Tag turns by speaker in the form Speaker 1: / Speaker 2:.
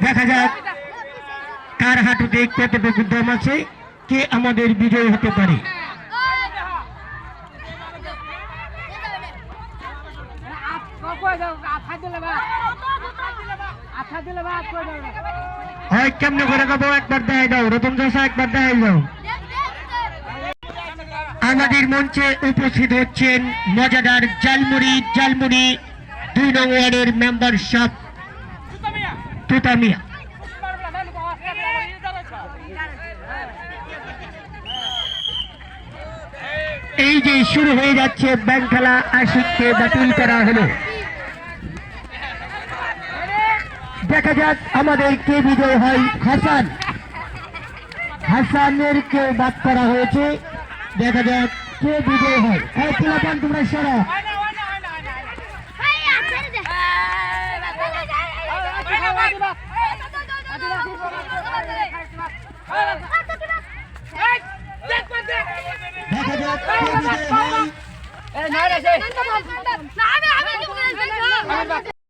Speaker 1: দেখা যাক কার হাঁটুতে কতটুকু দম আছে, কে আমাদের বিজয় হতে পারে। হয় কেমনে করে গাবো, একবার দেখাই দাও রতন চাষা, একবার দেখাই দাও। আমাদের মঞ্চে উপস্থিত হচ্ছেন মজাদার জালমুড়ি 2 নং ওয়ার্ডের মেম্বার সাহেব তুতামিয়া। এই যে শুরু হয়ে যাচ্ছে ব্যাংক খেলা, আশিককে বাতিল করা হলো। দেখা যাক আমাদের কে বিজয় হয়। হাসানের কে বাদ করা হয়েছে, দেখা যাক কে বিজয় হয়। তোমরা সরা দেখা যাক কে বিজয় হয়।